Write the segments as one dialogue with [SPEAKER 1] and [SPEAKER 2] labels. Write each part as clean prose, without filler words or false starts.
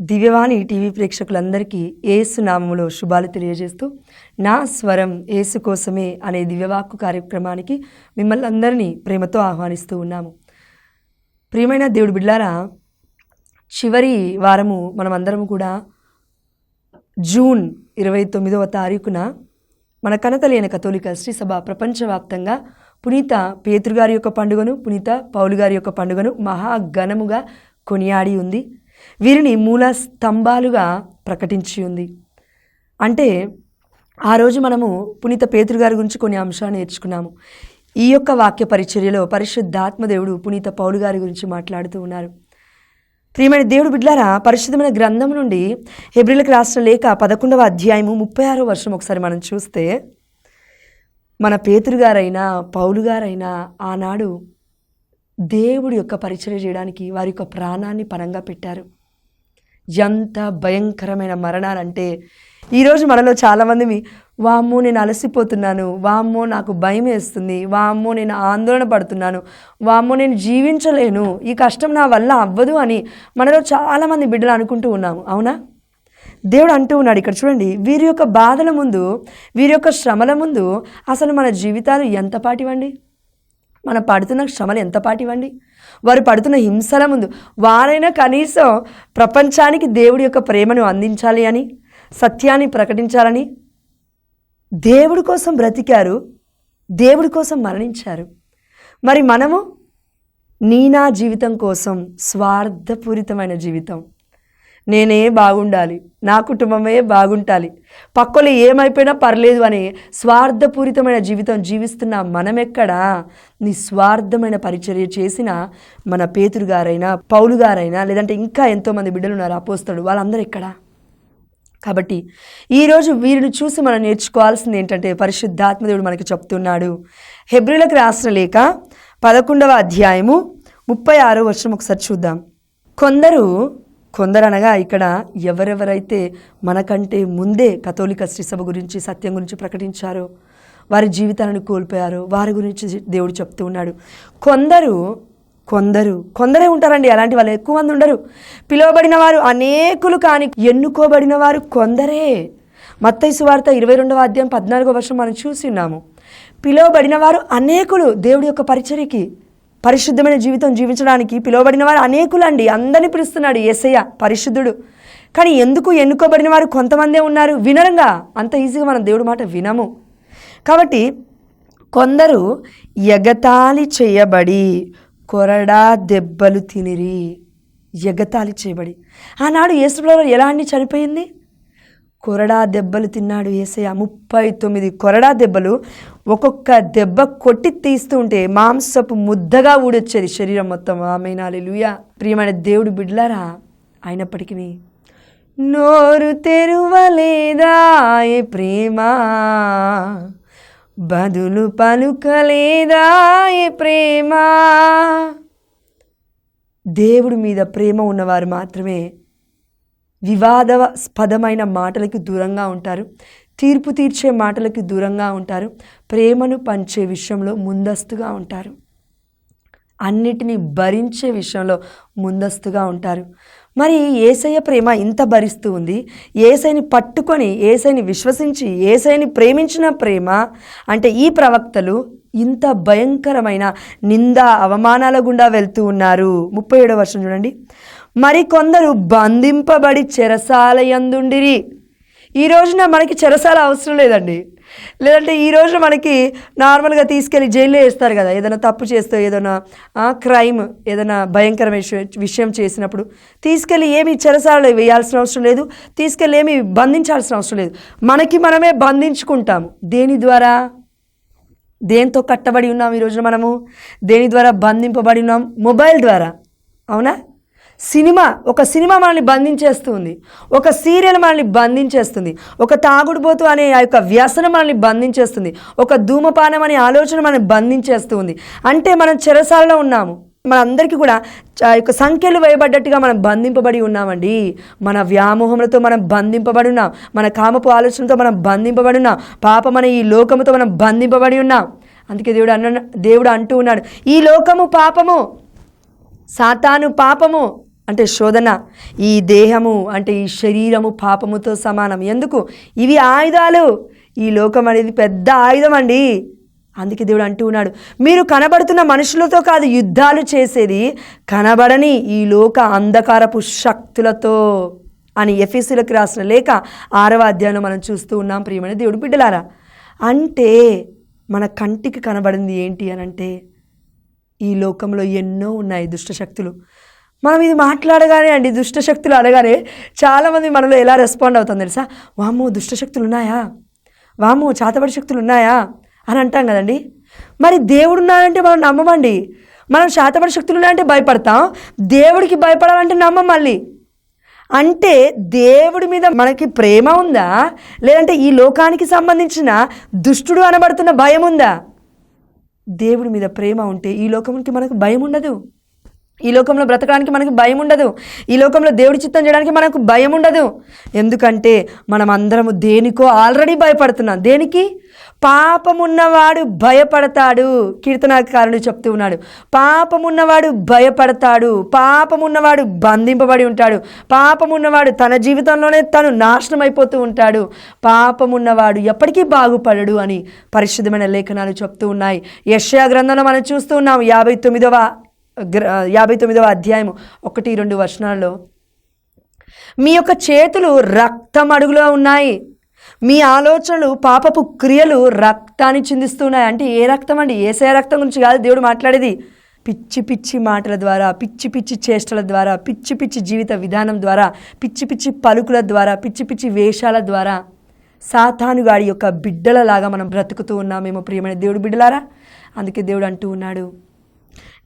[SPEAKER 1] దివ్యవాణి TV ప్రేక్షకులందరికీ యేసు నామములో శుభాలు తెలియజేస్తూ నా స్వరం యేసు కోసమే అనే దివ్యవాక్కు కార్యక్రమానికి మిమ్మల్ని అందరినీ ప్రేమతో ఆహ్వానిస్తూ ఉన్నాము. ప్రియమైన దేవుడి బిడ్డలారా, చివరి వారము మనమందరము కూడా జూన్ 29వ తారీఖున మన కనతలేని కథోలిక శ్రీ సభ ప్రపంచవ్యాప్తంగా పునీత పేతురు గారి యొక్క పండుగను, పునీత పౌలు గారి యొక్క పండుగను మహాఘనముగా కొనియాడి ఉంది. వీరిని మూల స్తంభాలుగా ప్రకటించి ఉంది. అంటే ఆ రోజు మనము పునీత పేతురు గారి గురించి కొన్ని అంశాలు నేర్చుకున్నాము. ఈ యొక్క వాక్య పరిచర్యలో పరిశుద్ధాత్మదేవుడు పునీత పౌలు గారి గురించి మాట్లాడుతూ ఉన్నారు. ప్రియమైన దేవుడు బిడ్డలారా, పరిశుద్ధమైన గ్రంథం నుండి హెబ్రీలకు రాసిన లేఖ 11వ అధ్యాయము 36వ వర్షం ఒకసారి మనం చూస్తే, మన పేతురు గారైనా పౌలు గారైనా ఆనాడు దేవుడి యొక్క పరిచర్య చేయడానికి వారి యొక్క ప్రాణాన్ని పణంగా పెట్టారు. ఎంత భయంకరమైన మరణాలంటే, ఈరోజు మనలో చాలామంది వామ్మో నేను అలసిపోతున్నాను, వామ్మో నాకు భయం వేస్తుంది, వామ్మో నేను ఆందోళన పడుతున్నాను, వామ్మో నేను జీవించలేను, ఈ కష్టం నా వల్ల అవ్వదు అని మనలో చాలామంది బిడ్డలు అనుకుంటూ ఉన్నాము. అవునా? దేవుడు అంటూ ఉన్నాడు ఇక్కడ చూడండి, వీరి యొక్క బాధల ముందు, వీరి యొక్క శ్రమల ముందు అసలు మన జీవితాలు ఎంత పాటివండి? మనం పడుతున్న శ్రమలు ఎంత పాటివ్వండి? వారు పడుతున్న హింసల ముందు వారైనా కనీసం ప్రపంచానికి దేవుడి యొక్క ప్రేమను అందించాలి అని, సత్యాన్ని ప్రకటించాలని దేవుడి కోసం బ్రతికారు, దేవుడి కోసం మరణించారు. మరి మనము నా జీవితం కోసం స్వార్థపూరితమైన జీవితం, నేనే బాగుండాలి, నా కుటుంబమే బాగుంటాలి, పక్కలు ఏమైపోయినా పర్లేదు అనే స్వార్థపూరితమైన జీవితం జీవిస్తున్న మనమెక్కడా నిస్వార్థమైన పరిచర్య చేసిన మన పేతురు గారైనా పౌలు గారైనా లేదంటే ఇంకా ఎంతోమంది బిడ్డలు ఉన్నారు అపోస్తలుడు, వాళ్ళందరూ ఎక్కడా? కాబట్టి ఈరోజు వీరిని చూసి మనం నేర్చుకోవాల్సింది ఏంటంటే, పరిశుద్ధాత్మదేవుడు మనకి చెప్తున్నాడు. హెబ్రీలకు రాసిన లేఖ 11వ అధ్యాయము 36వ వర్షం ఒకసారి చూద్దాం. కొందరు అనగా ఇక్కడ ఎవరెవరైతే మనకంటే ముందే కథోలిక శ్రీసభ గురించి, సత్యం గురించి ప్రకటించారో, వారి జీవితాలను కోల్పోయారో వారి గురించి దేవుడు చెప్తూ ఉన్నాడు. కొందరే ఉంటారండి, అలాంటి వాళ్ళు ఎక్కువ మంది ఉండరు. పిలువబడిన వారు అనేకులు, కానీ ఎన్నుకోబడిన వారు కొందరే. మత్తయి సువార్త 22వ అధ్యాయం 14వ వర్షం మనం చూసి ఉన్నాము. పిలువబడిన వారు అనేకులు దేవుడి యొక్క పరిచర్యకి, పరిశుద్ధమైన జీవితం జీవించడానికి పిలువబడిన వారు అనేకులండి. అందరినీ పిలుస్తున్నాడు యేసయ్య, పరిశుద్ధుడు. కానీ ఎందుకు ఎన్నుకోబడిన వారు కొంతమందే ఉన్నారు? వినరంగా, అంత ఈజీగా మనం దేవుడి మాట వినము. కాబట్టి కొందరు ఎగతాళి చేయబడి కొరడా దెబ్బలు తినిరి. ఎగతాళి చేయబడి, ఆనాడు యేసుప్రభువు ఎలా అండి చనిపోయింది? కొరడా దెబ్బలు తిన్నాడు యేసయ్య. 39 కొరడా దెబ్బలు, ఒక్కొక్క దెబ్బ కొట్టి తీస్తూ ఉంటే మాంసపు ముద్దగా ఊడొచ్చేది శరీరం మొత్తం. ఆమేన్, హల్లెలూయా. ప్రియమైన దేవుడి బిడ్డలారా, అయినప్పటికీ నోరు తెరువలేదా ఏ ప్రేమ, బదులు పలుకలేదా ఏ ప్రేమ. దేవుడి మీద ప్రేమ ఉన్నవారు మాత్రమే వివాదాస్పదమైన మాటలకి దూరంగా ఉంటారు, తీర్పు తీర్చే మాటలకి దూరంగా ఉంటారు, ప్రేమను పంచే విషయంలో ముందస్తుగా ఉంటారు, అన్నిటినీ భరించే విషయంలో ముందస్తుగా ఉంటారు. మరి యేసయ్య ప్రేమ ఇంత భరిస్తూ ఉంది, యేసయ్యని పట్టుకొని, యేసయ్యని విశ్వసించి, యేసయ్యని ప్రేమించిన ప్రేమ అంటే ఈ ప్రవక్తలు ఇంత భయంకరమైన నింద అవమానాల గుండా వెళ్తూ ఉన్నారు. 37వ వర్షం చూడండి. మరి కొందరు బంధింపబడి చెరసాల యందుండిరి. ఈ రోజున మనకి చెరసాల అవసరం లేదండి. లేదంటే ఈ రోజు మనకి నార్మల్గా తీసుకెళ్ళి జైల్లో వేస్తారు కదా, ఏదైనా తప్పు చేస్తే, ఏదైనా క్రైమ్, ఏదైనా భయంకరమైన విషయం చేసినప్పుడు తీసుకెళ్ళి ఏమి చెరసాలలో వేయాల్సిన అవసరం లేదు, తీసుకెళ్ళి ఏమి బంధించాల్సిన అవసరం లేదు. మనకి మనమే బంధించుకుంటాము. దేని ద్వారా? దేంతో కట్టబడి ఉన్నాం ఈ రోజున మనము? దేని ద్వారా బంధింపబడి ఉన్నాం? మొబైల్ ద్వారా. అవునా? ఒక సినిమా మనల్ని బంధించేస్తుంది, ఒక సీరియల్ మనల్ని బంధించేస్తుంది, ఒక తాగుడుపోతు అనే ఆ యొక్క వ్యసనం మనల్ని బంధించేస్తుంది, ఒక ధూమపానం అనే ఆలోచన మనల్ని బంధించేస్తుంది. అంటే మనం చెరసాలలో ఉన్నాము. మనందరికీ కూడా యొక్క సంఖ్యలు వేయబడ్డట్టుగా మనం బంధింపబడి ఉన్నామండి. మన వ్యామోహములతో మనం బంధింపబడి ఉన్నాం, మన కామపు ఆలోచనతో మనం బంధింపబడి ఉన్నాం, పాపమనే ఈ లోకముతో మనం బంధింపబడి ఉన్నాం. అందుకే దేవుడు అంటూ ఉన్నాడు, ఈ లోకము పాపము, సాతాను పాపము, అంటే శోధన. ఈ దేహము అంటే ఈ శరీరము పాపముతో సమానం. ఎందుకు? ఇవి ఆయుధాలు. ఈ లోకం అనేది పెద్ద ఆయుధం అండి. అందుకే దేవుడు అంటూ ఉన్నాడు, మీరు కనబడుతున్న మనుషులతో కాదు యుద్ధాలు చేసేది, కనబడని ఈ లోక అంధకారపు శక్తులతో అని ఎఫెసీయులకు రాసిన లేఖ 6వ అధ్యాయంలో మనం చూస్తూ ఉన్నాం. ప్రియమైన దేవుడు బిడ్డలారా, అంటే మన కంటికి కనబడింది ఏంటి అని అంటే ఈ లోకంలో ఎన్నో ఉన్నాయి దుష్టశక్తులు. మనం ఇది మాట్లాడగానే అండి, దుష్టశక్తులు అనగానే చాలామంది మనలో ఎలా రెస్పాండ్ అవుతాం తెలుసా? వామ్మో దుష్టశక్తులు ఉన్నాయా, వామ్మో చాతబడి శక్తులు ఉన్నాయా అని అంటాం కదండి. మరి దేవుడు ఉన్నాడంటే మనం నమ్మమండి. మనం శాతపడి శక్తులు ఉన్నాయంటే భయపడతాం, దేవుడికి భయపడాలంటే నమ్మం. మళ్ళీ అంటే దేవుడి మీద మనకి ప్రేమ ఉందా, లేదంటే ఈ లోకానికి సంబంధించిన దుష్టుడు అనబడుతున్న భయం ఉందా? దేవుడి మీద ప్రేమ ఉంటే ఈ లోకానికి మనకు భయం ఉండదు. ఈ లోకంలో బ్రతకడానికి మనకు భయం ఉండదు. ఈ లోకంలో దేవుడి చిత్తం చేయడానికి మనకు భయం ఉండదు. ఎందుకంటే మనం అందరము దేనికో ఆల్రెడీ భయపడుతున్నాం. దేనికి? పాపమున్నవాడు భయపడతాడు. కీర్తనాకారుడు చెప్తూ ఉన్నాడు, పాపమున్నవాడు భయపడతాడు, పాపమున్నవాడు బంధింపబడి ఉంటాడు, పాపమున్నవాడు తన జీవితంలోనే తను నాశనం అయిపోతూ ఉంటాడు, పాపమున్నవాడు ఎప్పటికీ బాగుపడడు అని పరిశుద్ధమైన లేఖనాలు చెప్తూ ఉన్నాయి. యెషయా గ్రంథంలో మనం చూస్తూ ఉన్నాం 59వ అధ్యాయము 1-2 వచనాల్లో, మీ యొక్క చేతులు రక్తం అడుగులో ఉన్నాయి, మీ ఆలోచనలు పాపపు క్రియలు రక్తాన్ని చిందిస్తున్నాయి. అంటే ఏ రక్తం అండి? యేసయ్య రక్తం గురించి కాదు దేవుడు మాట్లాడేది. పిచ్చి పిచ్చి మాటల ద్వారా, పిచ్చి పిచ్చి చేష్టల ద్వారా, పిచ్చి పిచ్చి జీవిత విధానం ద్వారా, పిచ్చి పిచ్చి పలుకుల ద్వారా, పిచ్చి పిచ్చి వేషాల ద్వారా సాతానుగాడి యొక్క బిడ్డలలాగా మనం బ్రతుకుతూ ఉన్నామేమో ప్రియమైన దేవుడు బిడ్డలారా. అందుకే దేవుడు అంటూ ఉన్నాడు,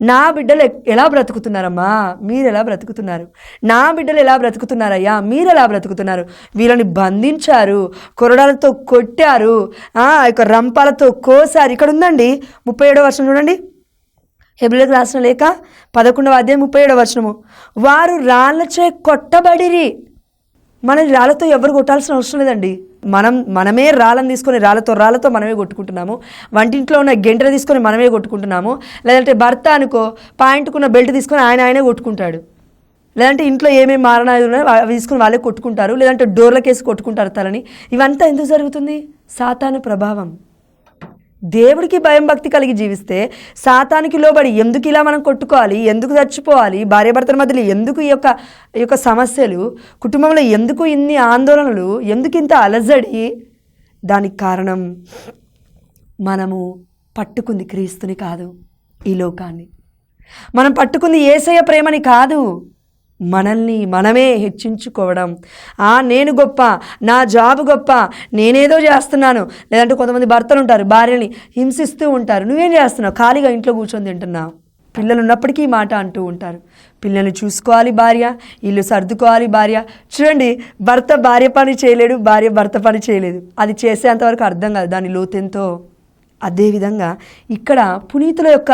[SPEAKER 1] నా బిడ్డలు ఎలా బ్రతుకుతున్నారమ్మా, మీరు ఎలా బ్రతుకుతున్నారు? నా బిడ్డలు ఎలా బ్రతుకుతున్నారయ్యా, మీరు ఎలా బ్రతుకుతున్నారు? వీళ్ళని బంధించారు, కొరడాలతో కొట్టారు, యొక్క రంపాలతో కోసారు. ఇక్కడ ఉందండి 37వ వచనం చూడండి, హెబ్రీయులకు రాసిన లేఖ 11వ అధ్యాయం 37వ వచనము, వారు రాళ్ళచే కొట్టబడిరి. మనల్ని రాళ్ళతో ఎవరు కొట్టాల్సిన అవసరం లేదండి. మనమే రాళ్ళని తీసుకొని రాళ్ళతో మనమే కొట్టుకుంటున్నాము. వంటింట్లో ఉన్న గెంటెలు తీసుకొని మనమే కొట్టుకుంటున్నాము. లేదంటే భర్త అనుకో పాయింట్కున్న బెల్ట్ తీసుకొని ఆయనే కొట్టుకుంటాడు. లేదంటే ఇంట్లో ఏమేమి మారణాలు ఉన్నాయో అవి తీసుకొని వాళ్ళే కొట్టుకుంటారు. లేదంటే డోర్లకేసి కొట్టుకుంటారు తలని. ఇవంతా ఎందుకు జరుగుతుంది? సాతాను ప్రభావం. దేవుడికి భయం భక్తి కలిగి జీవిస్తే సాతానికి లోబడి ఎందుకు ఇలా మనం కొట్టుకోవాలి, ఎందుకు చచ్చిపోవాలి, భార్యాభర్తల మధ్యలో ఎందుకు ఈ యొక్క సమస్యలు, కుటుంబంలో ఎందుకు ఇన్ని ఆందోళనలు, ఎందుకు ఇంత అలజడి? దానికి కారణం మనము పట్టుకుంది క్రీస్తుని కాదు, ఈ లోకాన్ని. మనం పట్టుకుంది యేసయ్య ప్రేమని కాదు, మనల్ని మనమే హెచ్చించుకోవడం. నేను గొప్ప, నా జాబ్ గొప్ప, నేనేదో చేస్తున్నాను. లేదంటే కొంతమంది భర్తలు ఉంటారు, భార్యని హింసిస్తూ ఉంటారు. నువ్వేం చేస్తున్నావు? ఖాళీగా ఇంట్లో కూర్చొని తింటున్నావు. పిల్లలు ఉన్నప్పటికీ ఈ మాట అంటూ ఉంటారు. పిల్లల్ని చూసుకోవాలి భార్య, ఇల్లు సర్దుకోవాలి భార్య. చూడండి, భర్త భార్య పని చేయలేడు, భార్య భర్త పని చేయలేదు. అది చేసేంతవరకు అర్థం కాదు దాని లోతెంతో. అదేవిధంగా ఇక్కడ పునీతుల యొక్క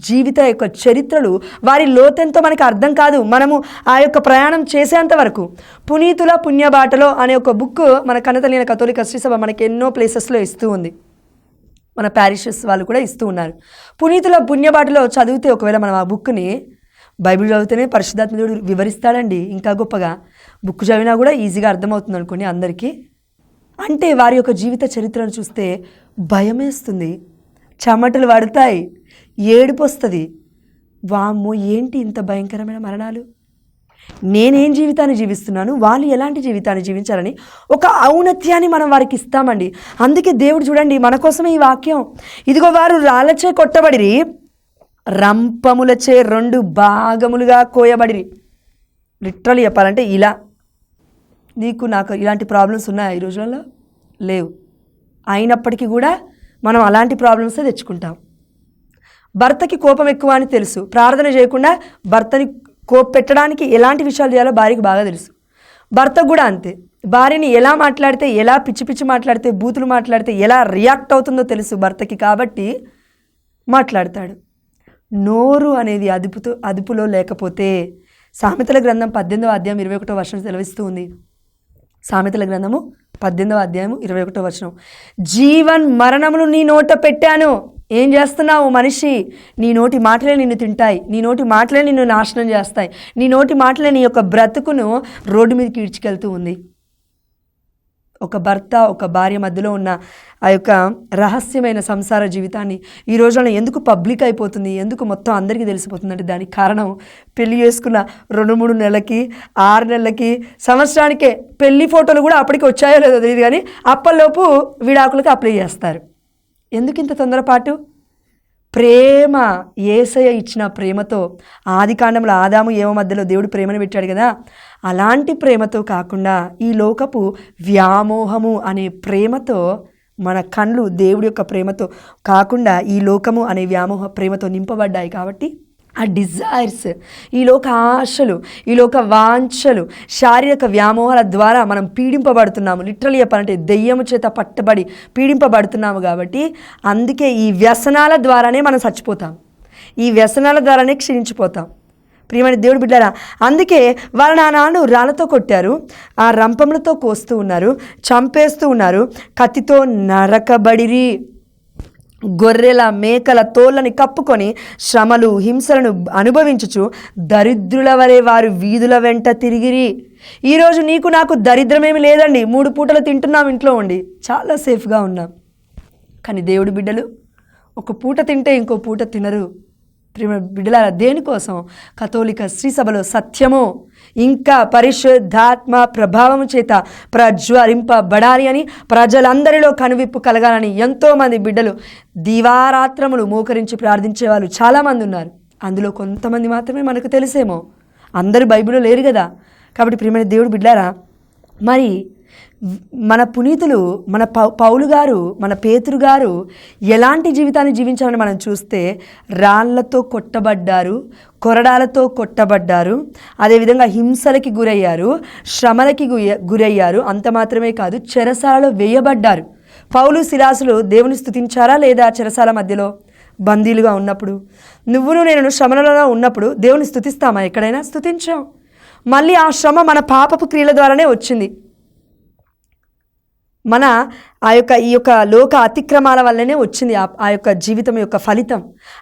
[SPEAKER 1] జీవిత యొక్క చరిత్రలు, వారి లోతెంతో మనకు అర్థం కాదు మనము ఆ యొక్క ప్రయాణం చేసేంత వరకు. పునీతుల పుణ్యబాటలో అనే ఒక బుక్ మన కన్నతల్లి కథోలిక శ్రీసభ మనకి ఎన్నో ప్లేసెస్లో ఇస్తూ ఉంది. మన ప్యారిషెస్ వాళ్ళు కూడా ఇస్తూ ఉన్నారు. పునీతుల పుణ్యబాటలో చదివితే, ఒకవేళ మనం ఆ బుక్ని బైబిల్ చదివితేనే పరిశుద్ధాత్మ దేవుడు వివరిస్తాడండి ఇంకా గొప్పగా. బుక్ చదివినా కూడా ఈజీగా అర్థమవుతుంది అనుకోండి అందరికీ. అంటే వారి యొక్క జీవిత చరిత్రను చూస్తే భయమేస్తుంది, చెమటలు పడతాయి, ఏడుపు వస్తుంది. వామ్మో, ఏంటి ఇంత భయంకరమైన మరణాలు, నేనేం జీవితాన్ని జీవిస్తున్నాను, వాళ్ళు ఎలాంటి జీవితాన్ని జీవించాలని ఒక ఔన్నత్యాన్ని మనం వారికి ఇస్తామండి. అందుకే దేవుడు చూడండి మన కోసమే ఈ వాక్యం. ఇదిగో వారు రాళ్ళచే కొట్టబడిరి, రంపములచే 2 భాగములుగా కోయబడిరి. లిటరల్లీ చెప్పాలంటే ఇలా. నీకు నాకు ఇలాంటి ప్రాబ్లమ్స్ ఉన్నాయా ఈ రోజులలో? లేవు. అయినప్పటికీ కూడా మనం అలాంటి ప్రాబ్లమ్సే తెచ్చుకుంటాం. భర్తకి కోపం ఎక్కువ అని తెలుసు, ప్రార్థన చేయకుండా భర్తని పెట్టడానికి ఎలాంటి విషయాలు చేయాలో భార్యకి బాగా తెలుసు. భర్తకు కూడా అంతే. భార్యని ఎలా మాట్లాడితే, ఎలా పిచ్చి పిచ్చి మాట్లాడితే, బూతులు మాట్లాడితే ఎలా రియాక్ట్ అవుతుందో తెలుసు భర్తకి, కాబట్టి మాట్లాడతాడు. నోరు అనేది అదుపులో లేకపోతే, సామెతల గ్రంథం 18వ అధ్యాయం 21వ వచనం సెలవిస్తూ ఉంది. సామెతల గ్రంథము 18వ అధ్యాయము 21వ వచనం, జీవన్ మరణములు నీ నోట పెట్టాను. ఏం చేస్తున్నావు మనిషి? నీ నోటి మాటలే నిన్ను తింటాయి, నీ నోటి మాటలే నిన్ను నాశనం చేస్తాయి, నీ నోటి మాటలే నీ యొక్క బ్రతుకును రోడ్డు మీదకి ఈడ్చుకెళ్తూ ఉంది. ఒక భర్త ఒక భార్య మధ్యలో ఉన్న ఆ యొక్క రహస్యమైన సంసార జీవితాన్ని ఈ రోజున ఎందుకు పబ్లిక్ అయిపోతుంది, ఎందుకు మొత్తం అందరికీ తెలిసిపోతుంది అంటే దానికి కారణం పెళ్లి చేసుకున్న 2-3 నెలలకి 6 నెలలకి సంవత్సరానికే పెళ్లి ఫోటోలు కూడా అప్పటికి వచ్చాయో లేదో తెలియదు, కానీ అప్పటిలోపు విడాకులకు అప్లై చేస్తారు. ఎందుకు ఇంత తొందరపాటు? ప్రేమ, యేసయ్య ఇచ్చిన ప్రేమతో, ఆదికాండంలో ఆదాము ఏవ మధ్యలో దేవుడు ప్రేమను పెట్టాడు కదా, అలాంటి ప్రేమతో కాకుండా ఈ లోకపు వ్యామోహము అనే ప్రేమతో మన కళ్ళు దేవుడి యొక్క ప్రేమతో కాకుండా ఈ లోకము అనే వ్యామోహ ప్రేమతో నింపబడ్డాయి. కాబట్టి ఆ డిజైర్స్, ఈ లోక ఆశలు, ఈ లోక వాంఛలు, శారీరక వ్యామోహాల ద్వారా మనం పీడింపబడుతున్నాము. లిటరలీ చెప్పాలంటే దెయ్యము చేత పట్టబడి పీడింపబడుతున్నాము. కాబట్టి అందుకే ఈ వ్యసనాల ద్వారానే మనం చచ్చిపోతాం, ఈ వ్యసనాల ద్వారానే క్షీణించిపోతాం. ప్రియమైన దేవుడు బిడ్డారా, అందుకే వాళ్ళ నాన్న రాళ్ళతో కొట్టారు, ఆ రంపములతో కోస్తూ ఉన్నారు, చంపేస్తూ ఉన్నారు, కత్తితో నరకబడిరి. గొర్రెల మేకల తోళ్ళని కప్పుకొని శ్రమలు హింసలను అనుభవించుచు దరిద్రుల వలె వారు వీధుల వెంట తిరిగిరి. ఈరోజు నీకు నాకు దరిద్రమేమి లేదండి, 3 పూటలు తింటున్నాం, ఇంట్లో ఉండి చాలా సేఫ్గా ఉన్నాం. కానీ దేవుడి బిడ్డలు ఒక పూట తింటే ఇంకో పూట తినరు. ప్రేమ బిడ్డలారా, దేనికోసం? కథోలిక శ్రీ సభలో సత్యము ఇంకా పరిశుద్ధాత్మ ప్రభావము చేత ప్రజ్వరింపబడాలి అని, ప్రజలందరిలో కనువిప్పు కలగాలని ఎంతోమంది బిడ్డలు దివారాత్రములు మోకరించి ప్రార్థించే వాళ్ళు చాలామంది ఉన్నారు. అందులో కొంతమంది మాత్రమే మనకు తెలిసేమో, అందరూ బైబిల్లో లేరు కదా. కాబట్టి ప్రియమైన దేవుడు బిడ్డారా, మరి మన పునీతులు, మన పౌలు గారు, మన పేతురు గారు ఎలాంటి జీవితాన్ని జీవించాలని మనం చూస్తే రాళ్లతో కొట్టబడ్డారు, కొరడాలతో కొట్టబడ్డారు, అదేవిధంగా హింసలకి గురయ్యారు, శ్రమలకి గురయ్యారు. అంత మాత్రమే కాదు, చెరసాలలో వేయబడ్డారు. పౌలు శిలాసులు దేవుని స్తుతించారా లేదా? చెరసాల మధ్యలో బందీలుగా ఉన్నప్పుడు, నువ్వును నేను శ్రమలలో ఉన్నప్పుడు దేవుని స్తుతిస్తామా? ఎక్కడైనా స్తుతించాం. మళ్ళీ ఆ శ్రమ మన పాపపు క్రియల ద్వారానే వచ్చింది, మన ఈ యొక్క లోక అతిక్రమాల వల్లనే వచ్చింది ఆ యొక్క జీవితం యొక్క ఫలితం.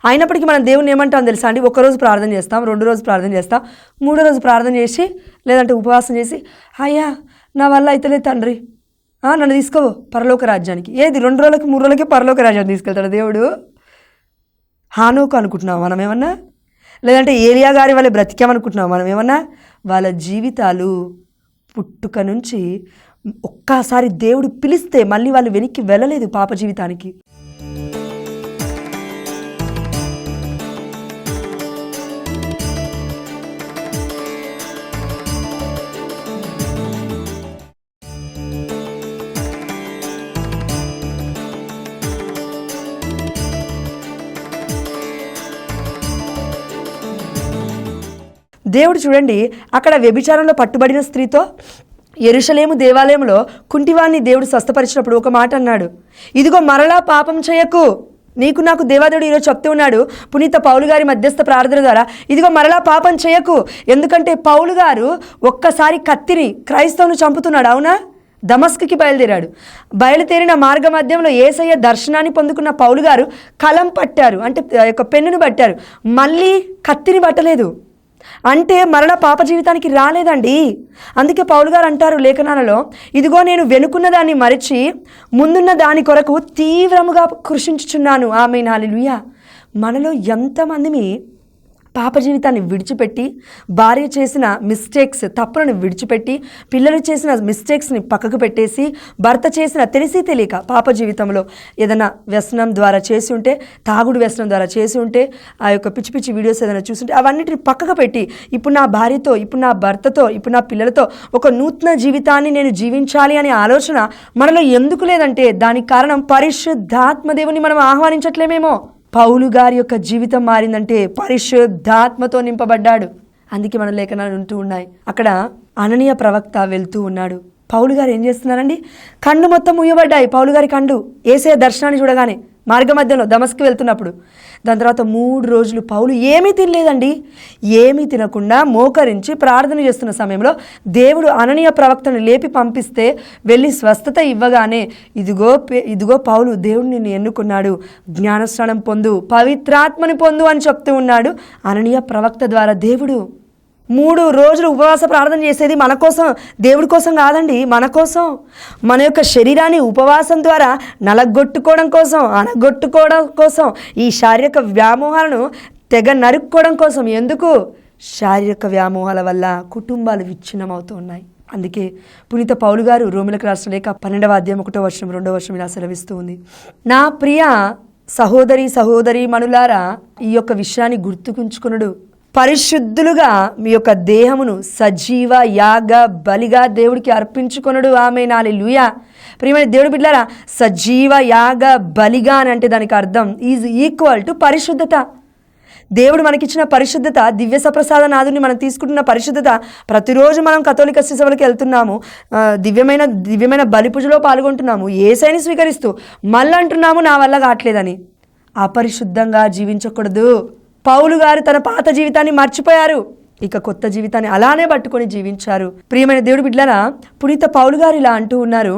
[SPEAKER 1] అయినప్పటికీ మనం దేవుని ఏమంటాం తెలుసా అండి? 1 రోజు ప్రార్థన చేస్తాం, 2 రోజు ప్రార్థన చేస్తాం, 3 రోజు ప్రార్థన చేసి లేదంటే ఉపవాసం చేసి, అయ్యా నా వల్ల అయితేనే తండ్రి నన్ను తీసుకో పరలోక రాజ్యానికి. ఏది 2 రోజులకి 3 రోజులకి పరలోక రాజ్యాన్ని తీసుకెళ్తాడు దేవుడు? హానోకు అనుకుంటున్నాం మనం ఏమన్నా? లేదంటే ఏలియా గారి వల్ల బ్రతికామనుకుంటున్నాం మనం ఏమన్నా? వాళ్ళ జీవితాలు పుట్టుక నుంచి ఒక్కసారి దేవుడు పిలిస్తే మళ్ళీ వాళ్ళు వెనక్కి వెళ్ళలేదు పాప జీవితానికి. దేవుడు చూడండి, అక్కడ వ్యభిచారంలో పట్టుబడిన స్త్రీతో యెరూషలేము దేవాలయంలో కుంటివాణ్ణి దేవుడు స్వస్థపరిచినప్పుడు ఒక మాట అన్నాడు, ఇదిగో మరలా పాపం చేయకు. నీకు నాకు దేవాదేవుడు ఈరోజు చెప్తూ ఉన్నాడు పునీత పౌలు గారి మధ్యస్థ ప్రార్థన ద్వారా, ఇదిగో మరలా పాపం చేయకు. ఎందుకంటే పౌలు గారు ఒక్కసారి కత్తిని క్రైస్తవును చంపుతున్నాడు, అవునా? దమస్కుకి బయలుదేరిన మార్గ మధ్యంలో యేసయ్య దర్శనాన్ని పొందుకున్న పౌలు గారు కలం పట్టారు, అంటే యొక్క పెన్నును పట్టారు, మళ్ళీ కత్తిని పట్టలేదు. అంటే మరణ పాప జీవితానికి రాలేదండి. అందుకే పౌలు గారు అంటారు లేఖనాలలో, ఇదిగో నేను వెనుకున్న దాన్ని మరిచి ముందున్న దాని కొరకు తీవ్రముగా కృషించుచున్నాను. ఆమేన్, హల్లెలూయా. మనలో ఎంతమంది పాప జీవితాన్ని విడిచిపెట్టి, భార్య చేసిన మిస్టేక్స్ తప్పులను విడిచిపెట్టి, పిల్లలు చేసిన మిస్టేక్స్ని పక్కకు పెట్టేసి, భర్త చేసిన తెలిసి తెలియక పాప జీవితంలో ఏదైనా వ్యసనం ద్వారా చేసి ఉంటే, తాగుడు వ్యసనం ద్వారా చేసి ఉంటే, ఆ యొక్క పిచ్చి పిచ్చి వీడియోస్ ఏదైనా చూస్తుంటే అవన్నిటిని పక్కకు పెట్టి, ఇప్పుడు నా భార్యతో, ఇప్పుడు నా భర్తతో, ఇప్పుడు నా పిల్లలతో ఒక నూతన జీవితాన్ని నేను జీవించాలి అనే ఆలోచన మనలో ఎందుకు లేదంటే దానికి కారణం పరిశుద్ధాత్మ దేవుని మనం ఆహ్వానించట్లేమేమో. పౌలు గారి యొక్క జీవితం మారిందంటే పరిశుద్ధాత్మతో నింపబడ్డాడు. అందుకే మన లేఖనాలు ఉంటూ ఉన్నాయి. అక్కడ అననీయ ప్రవక్త వెళ్తూ ఉన్నాడు. పౌలు గారు ఏం చేస్తున్నారండి? కళ్ళు మొత్తం ముయ్యబడ్డాయి. పౌలు గారి కళ్ళు యేసయ్య దర్శనాన్ని చూడగానే మార్గ మధ్యలో దమస్కు వెళ్తున్నప్పుడు. దాని తర్వాత 3 రోజులు పౌలు ఏమీ తినలేదండి. ఏమీ తినకుండా మోకరించి ప్రార్థన చేస్తున్న సమయంలో దేవుడు అననీయ ప్రవక్తను లేపి పంపిస్తే వెళ్ళి స్వస్థత ఇవ్వగానే ఇదిగో పౌలు, దేవుడు నిన్ను ఎన్నుకున్నాడు, జ్ఞానస్నానం పొందు, పవిత్రాత్మని పొందు అని చెప్తూ ఉన్నాడు అననీయ ప్రవక్త ద్వారా. దేవుడు 3 రోజులు ఉపవాస ప్రార్థన చేసేది మన కోసం, దేవుడి కోసం కాదండి, మన కోసం. మన యొక్క శరీరాన్ని ఉపవాసం ద్వారా నలగొట్టుకోవడం కోసం, అనగొట్టుకోవడం కోసం, ఈ శారీరక వ్యామోహాలను తెగ నరుక్కోవడం కోసం. ఎందుకు? శారీరక వ్యామోహాల వల్ల కుటుంబాలు విచ్ఛిన్నమవుతూ ఉన్నాయి. అందుకే పునీత పౌలు గారు రోమిలకు రాసిన లేఖ 12వ అధ్యాయం 1వ వచనం 2వ వచనం ఇలా సెలవిస్తూ ఉంది. నా ప్రియ సహోదరి మనులారా, ఈ యొక్క విషయాన్ని గుర్తుకుంచుకొనుడు. పరిశుద్ధులుగా మీ యొక్క దేహమును సజీవ యాగ బలిగా దేవుడికి అర్పించుకొనుడు. ఆమేన్, హల్లెలూయా. ప్రియమైన దేవుడి బిడ్డలారా, సజీవ యాగ బలిగా అని అంటే దానికి అర్థం ఈజ్ ఈక్వల్ టు పరిశుద్ధత. దేవుడు మనకిచ్చిన పరిశుద్ధత, దివ్య సప్రసాద నాదుని మనం తీసుకుంటున్న పరిశుద్ధత, ప్రతిరోజు మనం కథోలిక శిశువులకి వెళ్తున్నాము, దివ్యమైన బలి పూజలో పాల్గొంటున్నాము, యేసయ్యని స్వీకరిస్తూ మళ్ళీ అంటున్నాము నా వల్ల కావట్లేదని. అపరిశుద్ధంగా జీవించకూడదు. పౌలు గారు తన పాత జీవితాన్ని మర్చిపోయారు, ఇక కొత్త జీవితాన్ని అలానే పట్టుకొని జీవించారు. ప్రియమైన దేవుడి బిడ్డలారా, పునీత పౌలు గారు ఇలా అంటూ ఉన్నారు,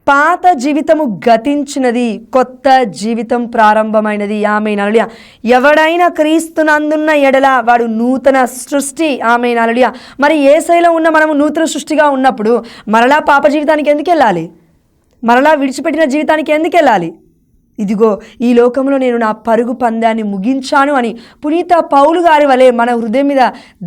[SPEAKER 1] పాత జీవితము గతించినది, కొత్త జీవితం ప్రారంభమైనది. ఆమేన్, హల్లెలూయా. ఎవడైనా క్రీస్తునందున్న ఎడల వాడు నూతన సృష్టి. ఆమేన్, హల్లెలూయా. మరి యేసయ్యలో ఉన్న మనము నూతన సృష్టిగా ఉన్నప్పుడు మరలా పాప జీవితానికి ఎందుకు వెళ్ళాలి? మరలా విడిచిపెట్టిన జీవితానికి ఎందుకు వెళ్ళాలి? ఇదిగో ఈ లోకంలో నేను నా పరుగు పందాన్ని ముగించాను అని పునీత పౌలు గారి వలె మన హృదయం మీద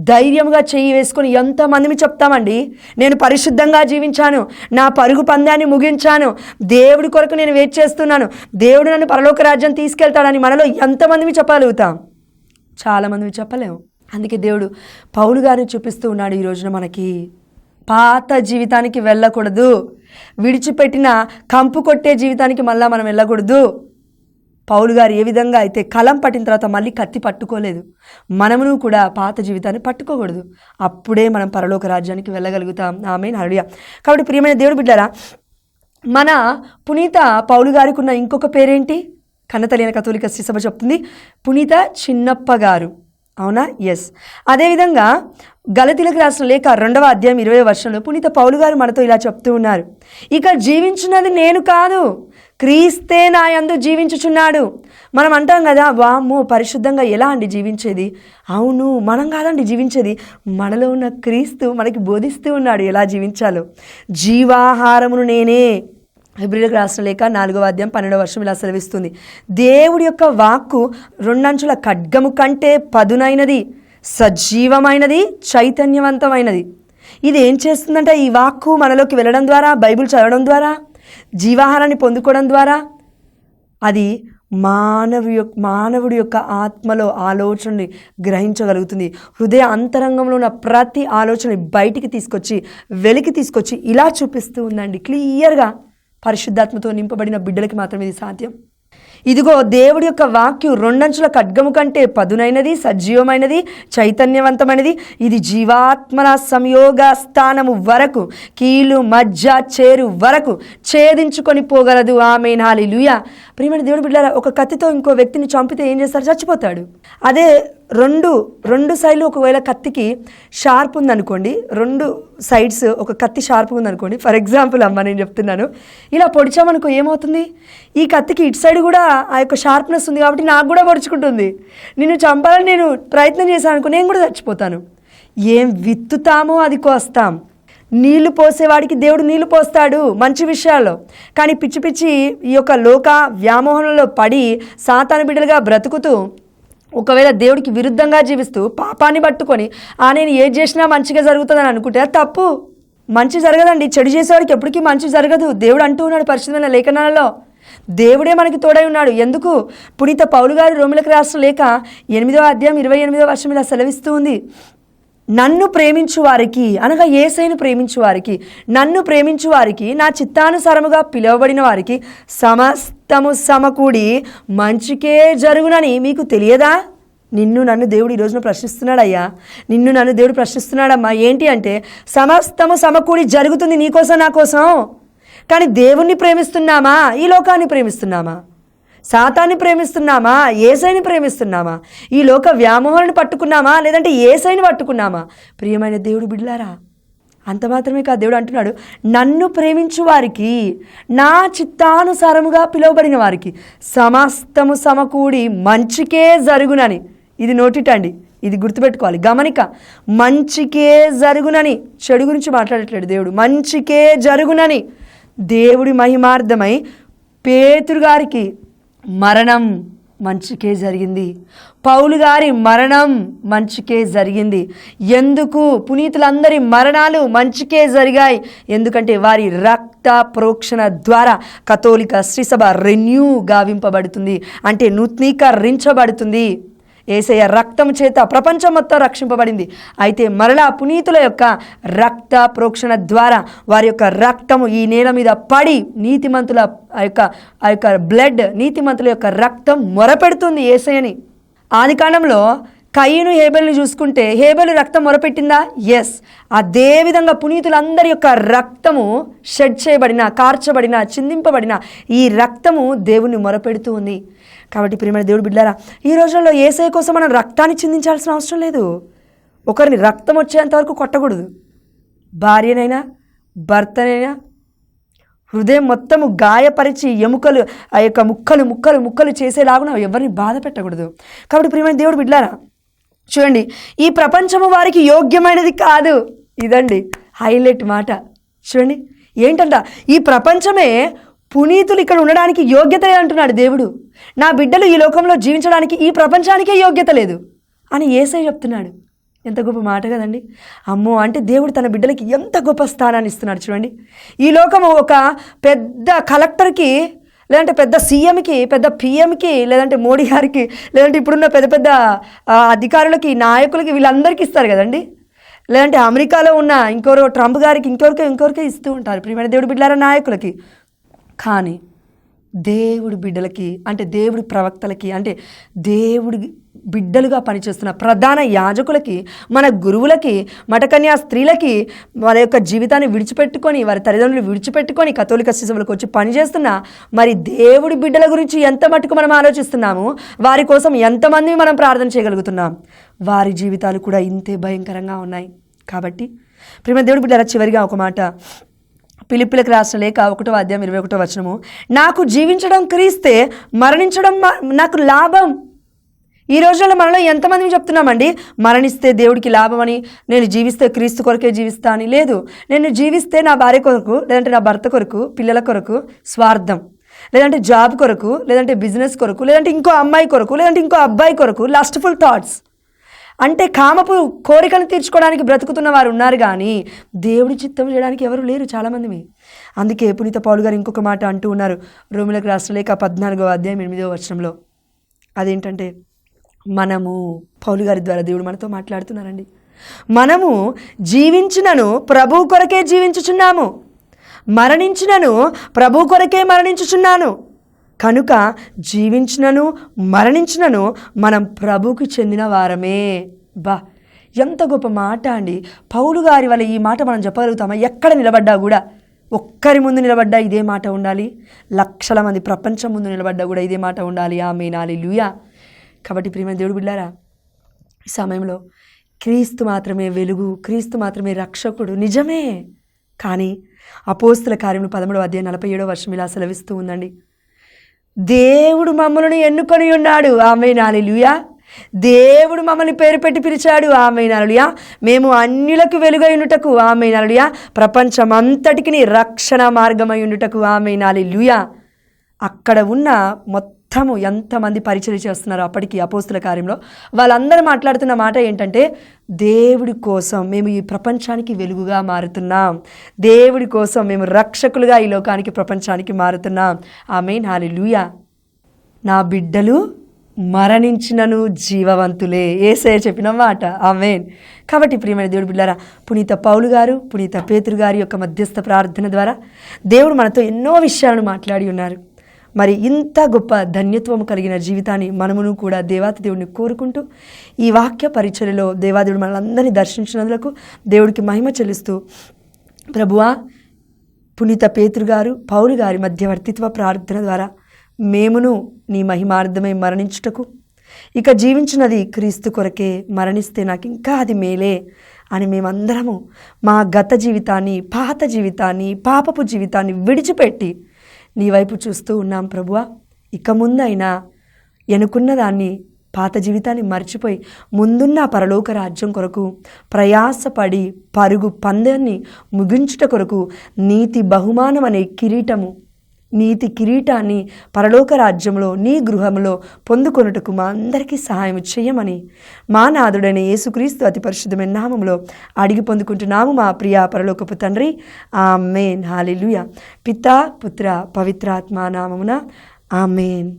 [SPEAKER 1] ధైర్యంగా చేయి వేసుకొని ఎంతమందిని చెప్తామండి, నేను పరిశుద్ధంగా జీవించాను, నా పరుగు పందాన్ని ముగించాను, దేవుడి కొరకు నేను వెయిట్ చేస్తున్నాను, దేవుడు నన్ను పరలోక రాజ్యం తీసుకెళ్తాడని మనలో ఎంతమందిని చెప్పగలుగుతాం? చాలామందిని చెప్పలేము. అందుకే దేవుడు పౌలు గారిని చూపిస్తూ ఉన్నాడు ఈ రోజున మనకి. పాత జీవితానికి వెళ్ళకూడదు, విడిచిపెట్టిన కంపు కొట్టే జీవితానికి మళ్ళీ మనం వెళ్ళకూడదు. పౌలు గారు ఏ విధంగా అయితే కలం పట్టిన తర్వాత మళ్ళీ కత్తి పట్టుకోలేదు, మనమును కూడా పాత జీవితాన్ని పట్టుకోకూడదు. అప్పుడే మనం పరలోక రాజ్యానికి వెళ్ళగలుగుతాం. ఆమేన్, హల్లెలూయా. కాబట్టి ప్రియమైన దేవుడి బిడ్డలారా, మన పునీత పౌలు గారికి ఉన్న ఇంకొక పేరేంటి? కన్నతల్లిన కథోలిక శ్రీ సభ చెప్తుంది, పునీత చిన్నప్ప గారు. అవునా? ఎస్. అదేవిధంగా గలతీలకు రాసిన లేఖ 2వ అధ్యాయం 20వ వచనంలో పునీత పౌలు గారు మనతో ఇలా చెప్తూ ఉన్నారు, ఇక జీవించున్నది నేను కాదు, క్రీస్తే నా యందు జీవించుచున్నాడు. మనం అంటాం కదా, వామ్మో పరిశుద్ధంగా ఎలా అండి జీవించేది? అవును, మనం కాదండి జీవించేది, మనలో ఉన్న క్రీస్తు మనకి బోధిస్తూ ఉన్నాడు ఎలా జీవించాలో. జీవాహారమును నేనే. హెబ్రీయులకు రాసిన లేఖ 4వ అధ్యాయం 12వ వచనం ఇలా సెలవిస్తుంది, దేవుడి యొక్క వాక్కు 2 అంచుల ఖడ్గము కంటే పదునైనది, సజీవమైనది, చైతన్యవంతమైనది. ఇది ఏం చేస్తుందంటే, ఈ వాక్కు మనలోకి వెళ్ళడం ద్వారా, బైబిల్ చదవడం ద్వారా, జీవాహారాన్ని పొందుకోవడం ద్వారా అది మానవుడి యొక్క ఆత్మలో ఆలోచనని గ్రహించగలుగుతుంది. హృదయ అంతరంగంలో ఉన్న ప్రతి ఆలోచనని బయటికి తీసుకొచ్చి, వెలికి తీసుకొచ్చి ఇలా చూపిస్తూ ఉందండి క్లియర్గా. పరిశుద్ధాత్మతో నింపబడిన బిడ్డలకి మాత్రమే ఇది సాధ్యం. ఇదిగో దేవుడి యొక్క వాక్యం 2 అంచుల ఖడ్గము కంటే పదునైనది, సజీవమైనది, చైతన్యవంతమైనది. ఇది జీవాత్మల సంయోగ స్థానము వరకు, కీలు మజ్జ చేరు వరకు ఛేదించుకొని పోగలదు. ఆమేన్, హల్లెలూయా. ప్రియమైన దేవుడి బిడ్డలారా, ఒక కత్తితో ఇంకో వ్యక్తిని చంపితే ఏం చేస్తాడు? చచ్చిపోతాడు. అదే రెండు సైడ్లు ఒకవేళ కత్తికి షార్ప్ ఉందనుకోండి, 2 సైడ్స్ ఒక కత్తి షార్ప్ ఉందనుకోండి, ఫర్ ఎగ్జాంపుల్ అమ్మ నేను చెప్తున్నాను, ఇలా పొడిచామనుకో ఏమవుతుంది? ఈ కత్తికి ఇటు సైడ్ కూడా ఆ యొక్క షార్ప్నెస్ ఉంది కాబట్టి నాకు కూడా పొడుచుకుంటుంది. నిన్ను చంపాలని నేను ప్రయత్నం చేశాను అనుకో, నేను కూడా చచ్చిపోతాను. ఏం విత్తుతామో అది కోస్తాం. నీళ్లు పోసేవాడికి దేవుడు నీళ్లు పోస్తాడు మంచి విషయాల్లో, కానీ పిచ్చి పిచ్చి ఈ యొక్క లోక వ్యామోహంలో పడి సాతాను బిడ్డలుగా బ్రతుకుతూ, ఒకవేళ దేవుడికి విరుద్ధంగా జీవిస్తూ పాపాన్ని పట్టుకొని నేను ఏది చేసినా మంచిగా జరుగుతుందని అనుకుంటే తప్పు. మంచి జరగదండి, చెడు చేసేవాడికి ఎప్పటికీ మంచి జరగదు. దేవుడు అంటూ ఉన్నాడు పరిశుద్ధమైన లేఖనాలలో, దేవుడే మనకి తోడై ఉన్నాడు. ఎందుకు? పునీత పౌలు గారు రోమిలకు రాసిన లేఖ 8వ అధ్యాయం 28వ వచనం ఇలా సెలవిస్తూ ఉంది, నన్ను ప్రేమించు వారికి, అనగా యేసయ్యను ప్రేమించు వారికి, నన్ను ప్రేమించు వారికి, నా చిత్తానుసారముగా పిలువబడిన వారికి సమస్తము సమకూడి మంచికే జరుగునని మీకు తెలియదా? నిన్ను నన్ను దేవుడు ఈ రోజున ప్రశ్నిస్తున్నాడయ్యా, నిన్ను నన్ను దేవుడు ప్రశ్నిస్తున్నాడమ్మా. ఏంటి అంటే, సమస్తము సమకూడి జరుగుతుంది నీకోసం నా కోసం. కానీ దేవుణ్ణి ప్రేమిస్తున్నామా, ఈ లోకాన్ని ప్రేమిస్తున్నామా? సాతాన్ని ప్రేమిస్తున్నామా, యేసయ్యని ప్రేమిస్తున్నామా? ఈ లోక వ్యామోహాన్ని పట్టుకున్నామా, లేదంటే యేసయ్యని పట్టుకున్నామా? ప్రియమైన దేవుడు బిడ్డలారా, అంత మాత్రమే కాదు, దేవుడు అంటున్నాడు, నన్ను ప్రేమించు వారికి, నా చిత్తానుసారముగా పిలువబడిన వారికి సమస్తము సమకూడి మంచికే జరుగునని. ఇది నోటిటండి, ఇది గుర్తుపెట్టుకోవాలి, గమనిక. మంచికే జరుగునని, చెడు గురించి మాట్లాడట్లేడు దేవుడు, మంచికే జరుగునని. దేవుడి మహిమార్థమై పేతురు గారికి మరణం మంచికే జరిగింది, పౌలు గారి మరణం మంచికే జరిగింది. ఎందుకు? పునీతులందరి మరణాలు మంచికే జరిగాయి. ఎందుకంటే వారి రక్త ప్రోక్షణ ద్వారా కథోలిక శ్రీసభ రెన్యూ గావింపబడుతుంది, అంటే నూతనీకరించబడుతుంది. యేసయ్య రక్తం చేత ప్రపంచం మొత్తం రక్షింపబడింది. అయితే మరలా పునీతుల యొక్క రక్త ప్రోక్షణ ద్వారా వారి యొక్క రక్తము ఈ నేల మీద పడి నీతిమంతుల ఆ యొక్క బ్లడ్, నీతిమంతుల యొక్క రక్తం మొరపెడుతుంది యేసయ్యని. ఆదికాండంలో కయీను హేబెల్ని చూసుకుంటే హేబెలు రక్తం మొరపెట్టిందా? ఎస్. అదేవిధంగా పునీతులందరి యొక్క రక్తము షెడ్ చేయబడిన, కార్చబడిన, చిందింపబడిన ఈ రక్తము దేవుని మొరపెడుతూ ఉంది. కాబట్టి ప్రియమైన దేవుడు బిడ్డలారా, ఈ రోజుల్లో యేసయ్య కోసం మనం రక్తాన్ని చిందించాల్సిన అవసరం లేదు. ఒకరిని రక్తం వచ్చేంత వరకు కొట్టకూడదు. భార్యనైనా భర్తనైనా హృదయం మొత్తము గాయపరిచి ఎముకలు, ఆ యొక్క ముక్కలు ముక్కలు ముక్కలు చేసేలాగున ఎవరిని బాధ పెట్టకూడదు. కాబట్టి ప్రియమైన దేవుడు బిడ్డలారా, చూడండి, ఈ ప్రపంచము వారికి యోగ్యమైనది కాదు. ఇదండి హైలైట్ మాట. చూడండి ఏంటంట, ఈ ప్రపంచమే పునీతులు ఇక్కడ ఉండడానికి యోగ్యత లేదంటున్నాడు దేవుడు. నా బిడ్డలు ఈ లోకంలో జీవించడానికి ఈ ప్రపంచానికే యోగ్యత లేదు అని యేసయ్య చెప్తున్నాడు. ఎంత గొప్ప మాట కదండి. అమ్మో, అంటే దేవుడు తన బిడ్డలకి ఎంత గొప్ప స్థానాన్ని ఇస్తున్నాడు. చూడండి, ఈ లోకము ఒక పెద్ద కలెక్టర్కి, లేదంటే పెద్ద సీఎంకి, పెద్ద పిఎంకి, లేదంటే మోడీ గారికి, లేదంటే ఇప్పుడున్న పెద్ద పెద్ద అధికారులకి, నాయకులకి, వీళ్ళందరికీ ఇస్తారు కదండి. లేదంటే అమెరికాలో ఉన్న ఇంకొకరు ట్రంప్ గారికి, ఇంకొకరికే ఇస్తూ ఉంటారు ప్రియమైన దేవుడి బిడ్డలారా, నాయకులకి. కానీ దేవుడి బిడ్డలకి, అంటే దేవుడి ప్రవక్తలకి, అంటే దేవుడి బిడ్డలుగా పనిచేస్తున్న ప్రధాన యాజకులకి, మన గురువులకి, మఠకన్యా స్త్రీలకి వారి యొక్క జీవితాన్ని విడిచిపెట్టుకొని, వారి తల్లిదండ్రులు విడిచిపెట్టుకొని కథోలిక శిశువులకు వచ్చి పనిచేస్తున్న మరి దేవుడి బిడ్డల గురించి ఎంత మటుకు మనం ఆలోచిస్తున్నాము, వారి కోసం ఎంతమంది మనం ప్రార్థన చేయగలుగుతున్నాం? వారి జీవితాలు కూడా ఇంతే భయంకరంగా ఉన్నాయి. కాబట్టి ప్రియమైన దేవుడి బిడ్డల, చివరిగా ఒక మాట, ఫిలిప్పీలకు రాసిన లేఖ 1వ అధ్యాయం 21వ వచనము, నాకు జీవించడం క్రీస్తే, మరణించడం నాకు లాభం. ఈ రోజుల్లో మనలో ఎంతమంది చెప్తున్నామండి, మరణిస్తే దేవుడికి లాభం అని, నేను జీవిస్తే క్రీస్తు కొరకే జీవిస్తా అని. లేదు, నేను జీవిస్తే నా భార్య కొరకు, లేదంటే నా భర్త కొరకు, పిల్లల కొరకు స్వార్థం, లేదంటే జాబ్ కొరకు, లేదంటే బిజినెస్ కొరకు, లేదంటే ఇంకో అమ్మాయి కొరకు, లేదంటే ఇంకో అబ్బాయి కొరకు, లస్ట్ఫుల్ థాట్స్, అంటే కామపు కోరికను తీర్చుకోవడానికి బ్రతుకుతున్న వారు ఉన్నారు, కానీ దేవుడి చిత్తం చేయడానికి ఎవరు లేరు చాలామంది. అందుకే పునీత పౌలు గారు ఇంకొక మాట అంటూ ఉన్నారు, రోమిలకు రాసిన లేఖ 14వ అధ్యాయం 8వ వచనంలో. అదేంటంటే, మనము, పౌలు గారి ద్వారా దేవుడు మనతో మాట్లాడుతున్నారండి, మనము జీవించినను ప్రభు కొరకే జీవించుచున్నాము, మరణించినను ప్రభు కొరకే మరణించుచున్నాను, కనుక జీవించినను మరణించినను మనం ప్రభుకి చెందిన వారమే. బా, ఎంత గొప్ప మాట అండి. పౌలు గారి వల్ల ఈ మాట మనం చెప్పగలుగుతామా? ఎక్కడ నిలబడ్డా కూడా, ఒక్కరి ముందు నిలబడ్డా ఇదే మాట ఉండాలి, లక్షల మంది ప్రపంచం ముందు నిలబడ్డా కూడా ఇదే మాట ఉండాలి. ఆమేన్, హల్లెలూయా. కాబట్టి ప్రియమైన దేవుడు బిడ్డలారా, ఈ సమయంలో క్రీస్తు మాత్రమే వెలుగు, క్రీస్తు మాత్రమే రక్షకుడు, నిజమే. కానీ అపోస్తుల కార్యములు 13వ అధ్యాయం 47వ వచనం ఇలా సెలవిస్తూ ఉందండి, దేవుడు మమ్మల్ని ఎన్నుకొని ఉన్నాడు. ఆమేన్, హల్లెలూయా. దేవుడు మమ్మల్ని పేరు పెట్టి పిలిచాడు. ఆమేన్, హల్లెలూయా. మేము అన్యులకు వెలుగై ఉండుటకు. ఆమేన్, హల్లెలూయా. ప్రపంచమంతటికి రక్షణ మార్గమై ఉండుటకు. ఆమేన్, హల్లెలూయా. అక్కడ ఉన్న మొత్తము ఎంతమంది పరిచర్య చేస్తున్నారు అప్పటికి అపోస్తుల కార్యంలో, వాళ్ళందరూ మాట్లాడుతున్న మాట ఏంటంటే, దేవుడి కోసం మేము ఈ ప్రపంచానికి వెలుగుగా మారుతున్నాం, దేవుడి కోసం మేము రక్షకులుగా ఈ లోకానికి, ప్రపంచానికి మారుతున్నాం. ఆమేన్, హల్లెలూయా. నా బిడ్డలు మరణించినను జీవవంతులే, యేసయ్య చెప్పిన మాట. ఆమేన్. కాబట్టి ప్రియమైన దేవుడు బిడ్డలారా, పునీత పౌలు గారు, పునీత పేతురు గారి యొక్క మధ్యస్థ ప్రార్థన ద్వారా దేవుడు మనతో ఎన్నో విషయాలను మాట్లాడి ఉన్నారు. మరి ఇంత గొప్ప ధన్యత్వం కలిగిన జీవితాన్ని మనమును కూడా దేవాతి దేవుడిని కోరుకుంటూ, ఈ వాక్య పరిచర్యలో దేవాదేవుడు మనల్ని దర్శించినందులకు దేవుడికి మహిమ చెల్లిస్తూ, ప్రభువా, పునీత పేతురు గారు, పౌలు గారి మధ్యవర్తిత్వ ప్రార్థన ద్వారా మేమును నీ మహిమార్థమై మరణించుటకు, ఇక జీవించినది క్రీస్తు కొరకే, మరణిస్తే నాకు ఇంకా అది మేలే అని మేమందరము మా గత జీవితాన్ని, పాత జీవితాన్ని, పాపపు జీవితాన్ని విడిచిపెట్టి నీ వైపు చూస్తూ ఉన్నాం ప్రభువా. ఇక ముందైనా ఎనుకున్న దాన్ని, పాత జీవితాన్ని మర్చిపోయి ముందున్న పరలోక రాజ్యం కొరకు ప్రయాసపడి పరుగు పందాన్ని ముగించుట కొరకు నీతి బహుమానం అనే కిరీటము, నీతి కిరీటాన్ని పరలోక రాజ్యంలో నీ గృహంలో పొందుకొనుటకు మా అందరికీ సహాయం చేయమని మా నాథుడైన యేసుక్రీస్తు అతి పరిశుద్ధమైన నామములో అడిగి పొందుకుంటున్నాము మా ప్రియ పరలోకపు తండ్రి. ఆమేన్. హల్లెలూయా. పితా పుత్ర పవిత్రాత్మ నామమున ఆమేన్.